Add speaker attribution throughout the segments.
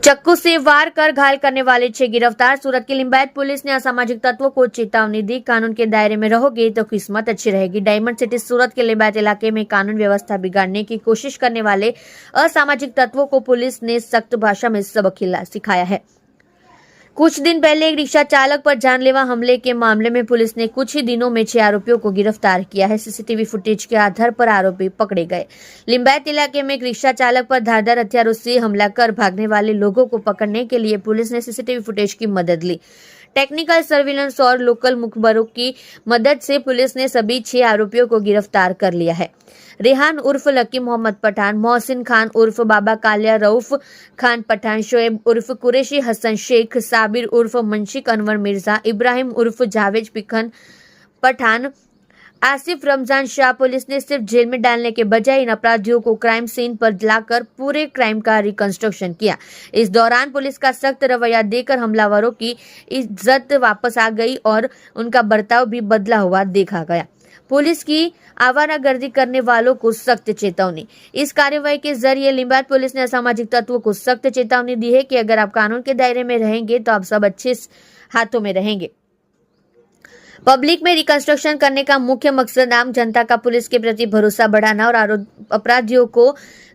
Speaker 1: चक्कू से वार कर घायल करने वाले 6 गिरफ्तार। सूरत की लिंबायत पुलिस ने असामाजिक तत्वों को चेतावनी दी, कानून के दायरे में रहोगे तो किस्मत अच्छी रहेगी। डायमंड सिटी सूरत के लिंबायत इलाके में कानून व्यवस्था बिगाड़ने की कोशिश करने वाले असामाजिक तत्वों को पुलिस ने सख्त भाषा में सबक सिखाया है। कुछ दिन पहले एक रिक्शा चालक पर जानलेवा हमले के मामले में पुलिस ने कुछ ही दिनों में 6 आरोपियों को गिरफ्तार किया है। सीसीटीवी फुटेज के आधार पर आरोपी पकड़े गए। लिंबायत इलाके में एक रिक्शा चालक पर धारदार हथियारों से हमला कर भागने वाले लोगों को पकड़ने के लिए पुलिस ने सीसीटीवी फुटेज की मदद ली। टेक्निकल सर्विलेंस और लोकल मुखबरों की मदद से पुलिस ने सभी 6 आरोपियों को गिरफ्तार कर लिया है। रेहान उर्फ लकी मोहम्मद पठान, मोहसिन खान उर्फ बाबा कालिया, रऊफ खान पठान, शोएब उर्फ कुरैशी हसन शेख, साबिर उर्फ मंशिक अनवर मिर्जा, इब्राहिम उर्फ जावेद पिखन पठान, आसिफ रमजान शाह। पुलिस ने सिर्फ जेल में डालने के बजाय इन अपराधियों को क्राइम सीन पर लाकर पूरे क्राइम का रिकंस्ट्रक्शन किया। इस दौरान पुलिस का सख्त रवैया देकर हमलावरों की इज्जत वापस आ गई और उनका बर्ताव भी बदला हुआ देखा गया। पुलिस की आवारागर्दी करने वालों को सख्त चेतावनी। इस कार्यवाही के जरिए लिंबायत पुलिस ने असामाजिक तत्वों को सख्त चेतावनी दी है कि अगर आप कानून के दायरे में रहेंगे तो आप सब अच्छे हाथों में रहेंगे। पब्लिक में रिकंस्ट्रक्शन करने का मुख्य मकसद आम जनता का पुलिस के प्रति भरोसा बढ़ाना और अपराधियों को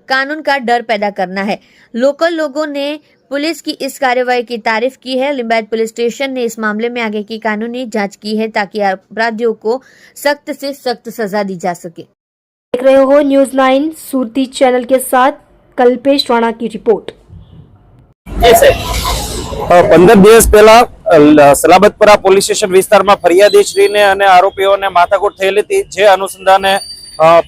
Speaker 1: कानून का डर पैदा करना है। लोकल लोगों ने पुलिस की इस कार्यवाही की तारीफ की है। लिंबायत पुलिस स्टेशन ने इस मामले में आगे की कानूनी जांच की है ताकि अपराधियों को सख्त से सख्त सजा दी जा सके।
Speaker 2: देख रहे हो न्यूज़ 9 सुरती चैनल के साथ कल्पेश राणा की रिपोर्ट।
Speaker 3: 15 દિવસ પહેલા સલાબતપરા પોલીસ સ્ટેશન વિસ્તારમાં ફરિયાદીશ્રીને અને આરોપીઓને માથાકૂટ થયેલી હતી, જે અનુસંધાને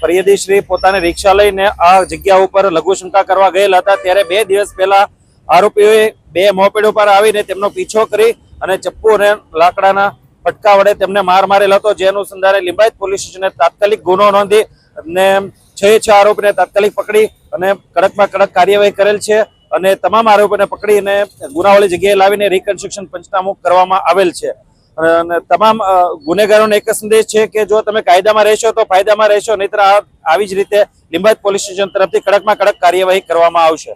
Speaker 3: ફરિયાદીશ્રી પોતાની રિક્ષા લઈને આ જગ્યા ઉપર લઘુશંકા કરવા ગયેલા હતા। ત્યારે 2 દિવસ પહેલા આરોપીઓએ 2 મોપેડ ઉપર આવીને તેમનો પીછો કરી અને ચપ્પુ અને લાકડાના ફટકા વડે તેમને માર મારેલો હતો, જે અનુસંધાને લિંબાયત પોલીસ સ્ટેશને તાત્કાલિક ગુનો નોંધી અને 6 આરોપીને તાત્કાલિક પકડી અને કડકમાં કડક કાર્યવાહી કરેલ છે અને તમામ આરોપીને પકડીને ગુનાવાળી જગ્યાએ લાવીને રિકન્સ્ટ્રક્શન પંચનામું કરવામાં આવેલ છે। અને તમામ ગુનેગારોને એક સંદેશ છે કે જો તમે કાયદામાં રહેશો તો ફાયદામાં રહેશો, નહીતર આવી જ રીતે લિંબાયત પોલીસ સ્ટેશન તરફથી કડકમાં કડક કાર્યવાહી કરવામાં આવશે।